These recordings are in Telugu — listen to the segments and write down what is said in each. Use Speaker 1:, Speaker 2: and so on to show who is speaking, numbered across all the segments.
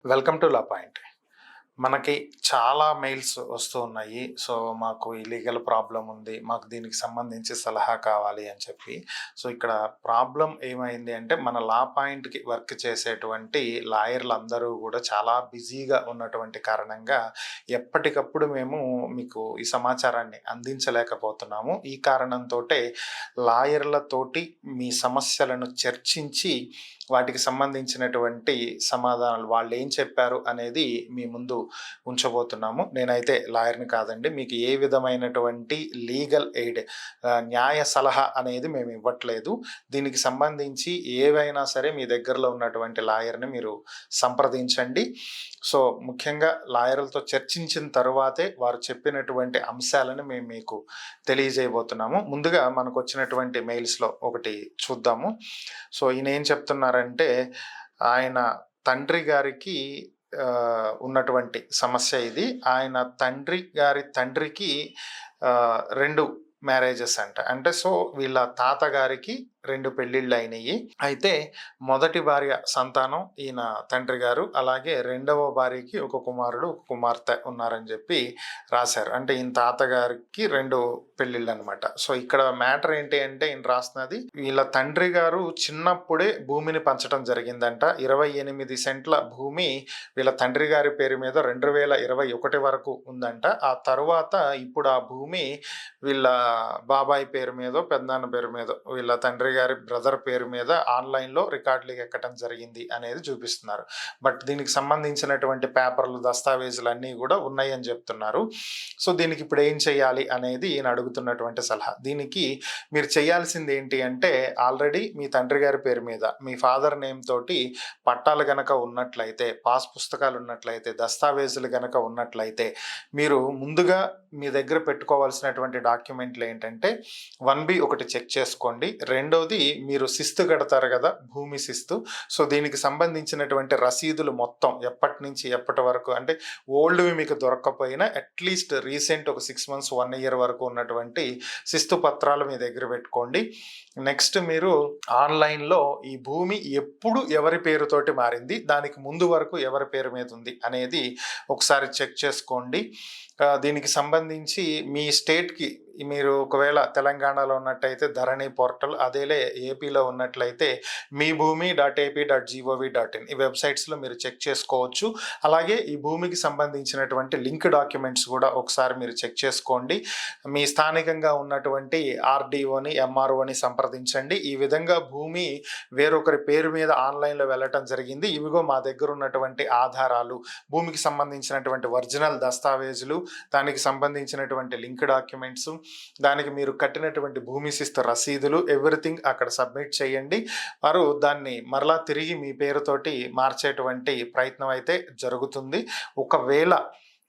Speaker 1: Welcome to law point. మనకి చాలా మెయిల్స్ వస్తూ ఉన్నాయి. సో, మాకు ఈ లీగల్ ప్రాబ్లమ్ ఉంది. మాకు దీనికి సంబంధించి సలహా కావాలి అని చెప్పి. సో, ఇక్కడ ప్రాబ్లమ్ ఏమైంది అంటే, మన లా పాయింట్‌కి వర్క్ చేసేటువంటి లాయర్‌లందరూ గూడా చాలా బిజీగా ఉన్నటువంటి కారణంగా, ఎప్పటికప్పుడు మేము మీకు ఈ సమాచారాన్ని అందించలేకపోతున్నాము. ఈ కారణంతోటే లాయర్‌లతోటి మీ సమస్యలను చర్చించి, వాటికి సంబంధించినటువంటి సమాధానాలు వాళ్ళేం చెప్పారు అనేది మీ ముందు ఉంచబోతున్నాము. నేనైతే లాయర్‌ని కాదండి. మీకు ఏ విధమైనటువంటి లీగల్ ఎయిడ్ న్యాయ సలహా అనేది మేము ఇవ్వట్లేదు. దీనికి సంబంధించి ఏవైనా సరే మీ దగ్గరలో ఉన్నటువంటి లాయర్‌ని మీరు సంప్రదించండి. సో, ముఖ్యంగా లాయర్‌లతో చర్చించిన తరువాతే వారు చెప్పినటువంటి అంశాలను మేము మీకు తెలియజేయబోతున్నాము. ముందుగా మనకొచ్చినటువంటి మెయిల్స్‌లో ఒకటి చూద్దాము. సో, ఈయనేం చెప్తున్నారంటే, ఆయన తండ్రి గారికి ఉన్నటువంటి సమస్య ఇది. ఆయన తండ్రి గారి తండ్రికి 2 మ్యారేజెస్ అంట. అంటే సో, వీళ్ళ తాతగారికి 2 పెళ్ళిళ్ళయినియి. అయితే మొదటి భార్య సంతానం ఈయన తండ్రి గారు. అలాగే రెండవ భార్యకి ఒక కుమారుడు, ఒక కుమార్తె ఉన్నారని చెప్పి రాశారు. అంటే ఈయన తాతగారికి 2 పెళ్ళిళ్ళనమాట. సో, ఇక్కడ మ్యాటర్ ఏంటి అంటే ఈయన రాస్తున్నది, వీళ్ళ తండ్రి గారు చిన్నప్పుడే భూమిని పంచడం జరిగిందంట. 28 సెంట్ల భూమి వీళ్ళ తండ్రి గారి పేరు మీద 2021 వరకు ఉందంట. ఆ తరువాత ఇప్పుడు ఆ భూమి వీళ్ళ బాబాయ్ పేరు మీదో, పెదనాన్న పేరు మీదో, వీళ్ళ తండ్రి గారి బ్రదర్ పేరు మీద ఆన్‌లైన్‌లో రికార్డులకి ఎక్కటం జరిగింది అనేది చూపిస్తున్నారు. బట్ దీనికి సంబంధించినటువంటి పేపర్లు, దస్తావేజులు అన్నీ కూడా ఉన్నాయని చెప్తున్నారు. సో, దీనికి ఇప్పుడు ఏం చేయాలి అనేది ఈయన అడుగుతున్నటువంటి సలహా. దీనికి మీరు చేయాల్సింది ఏంటి అంటే, ఆల్రెడీ మీ తండ్రి గారి పేరు మీద మీ ఫాదర్ నేమ్ తోటి పట్టాలు గనక ఉన్నట్లయితే, పాస్ పుస్తకాలు ఉన్నట్లయితే, దస్తావేజులు గనక ఉన్నట్లయితే, మీరు ముందుగా మీ దగ్గర పెట్టుకోవాల్సినటువంటి డాక్యుమెంట్లు ఏంటంటే, 1B ఒకటి చెక్ చేసుకోండి. రెండోది, మీరు శిస్తు కడతారు కదా, భూమి శిస్తు. సో, దీనికి సంబంధించినటువంటి రసీదులు మొత్తం ఎప్పటి నుంచి ఎప్పటి వరకు, అంటే ఓల్డ్‌వి మీకు దొరక్కపోయినా అట్‌లీస్ట్ రీసెంట్ ఒక 6 మంత్స్, 1 ఇయర్ వరకు ఉన్నటువంటి శిస్తు పత్రాలు మీ దగ్గర పెట్టుకోండి. నెక్స్ట్, మీరు ఆన్‌లైన్‌లో ఈ భూమి ఎప్పుడు ఎవరి పేరుతోటి మారింది, దానికి ముందు వరకు ఎవరి పేరు మీద ఉంది అనేది ఒకసారి చెక్ చేసుకోండి. దీనికి సంబంధించి మీ స్టేట్‌కి మీరు ఒకవేళ తెలంగాణలో ఉన్నట్టయితే ధరణి పోర్టల్, అదేలే ఏపీలో ఉన్నట్లయితే మీ భూమి .ap.gov.in ఈ వెబ్‌సైట్స్‌లో మీరు చెక్ చేసుకోవచ్చు. అలాగే ఈ భూమికి సంబంధించినటువంటి లింక్ డాక్యుమెంట్స్ కూడా ఒకసారి మీరు చెక్ చేసుకోండి. మీ స్థానికంగా ఉన్నటువంటి ఆర్‌డీఓని, ఎంఆర్ఓని సంప్రదించండి. ఈ విధంగా భూమి వేరొకరి పేరు మీద ఆన్‌లైన్‌లో వెళ్ళటం జరిగింది. ఇవిగో మా దగ్గర ఉన్నటువంటి ఆధారాలు, భూమికి సంబంధించినటువంటి ఒరిజినల్ దస్తావేజులు, దానికి సంబంధించినటువంటి లింక్ డాక్యుమెంట్స్, దానికి మీరు కట్టినటువంటి భూమి శిస్తు రసీదులు, ఎవ్రీథింగ్ అక్కడ సబ్మిట్ చేయండి. వారు దాన్ని మరలా తిరిగి మీ పేరుతోటి మార్చేటువంటి ప్రయత్నం అయితే జరుగుతుంది. ఒకవేళ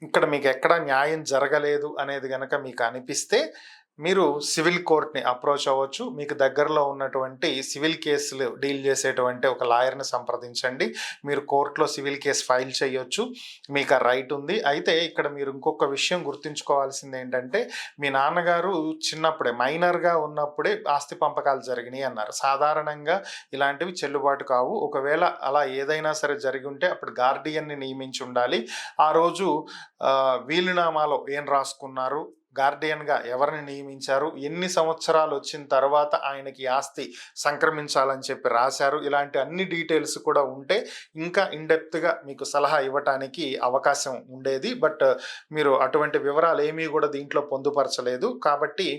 Speaker 1: ఇక్కడ మీకు ఎక్కడ న్యాయం జరగలేదు అనేది గనక మీకు అనిపిస్తే, మీరు సివిల్ కోర్ట్‌ని అప్రోచ్ అవ్వచ్చు. మీకు దగ్గరలో ఉన్నటువంటి సివిల్ కేసులు డీల్ చేసేటువంటి ఒక లాయర్‌ని సంప్రదించండి. మీరు కోర్ట్‌లో సివిల్ కేస్ ఫైల్ చేయొచ్చు. మీకు ఆ రైట్ ఉంది. అయితే ఇక్కడ మీరు ఇంకొక విషయం గుర్తుంచుకోవాల్సింది ఏంటంటే, మీ నాన్నగారు చిన్నప్పుడే మైనర్‌గా ఉన్నప్పుడే ఆస్తి పంపకాలు జరిగినాయి అన్నారు. సాధారణంగా ఇలాంటివి చెల్లుబాటు కావు. ఒకవేళ అలా ఏదైనా సరే జరిగి ఉంటే అప్పుడు గార్డియన్‌ని నియమించి ఉండాలి. ఆ రోజు వీలునామాలో ఏం రాసుకున్నారు, గార్డియన్‌గా ఎవరిని నియమించారు, ఎన్ని సంవత్సరాలు వచ్చిన తర్వాత ఆయనకి ఆస్తి సంక్రమించాలని చెప్పి రాశారు, ఇలాంటి అన్ని డీటెయిల్స్ కూడా ఉంటే ఇంకా ఇన్‌డెప్త్‌గా మీకు సలహా ఇవ్వటానికి అవకాశం ఉండేది. బట్ మీరు అటువంటి వివరాలు ఏమీ కూడా దీంట్లో పొందుపరచలేదు. కాబట్టి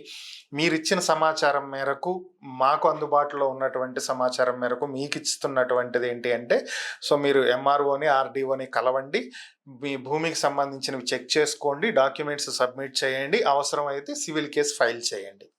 Speaker 1: మీరిచ్చిన సమాచారం మేరకు, మాకు అందుబాటులో ఉన్నటువంటి సమాచారం మేరకు మీకు ఇస్తున్నటువంటిది ఏంటి అంటే, సో, మీరు ఎంఆర్ఓని, ఆర్‌డీఓని కలవండి. మీ భూమికి సంబంధించినవి చెక్ చేసుకోండి. డాక్యుమెంట్స్ సబ్మిట్ చేయండి. అవసరమైతే సివిల్ కేస్ ఫైల్ చేయండి.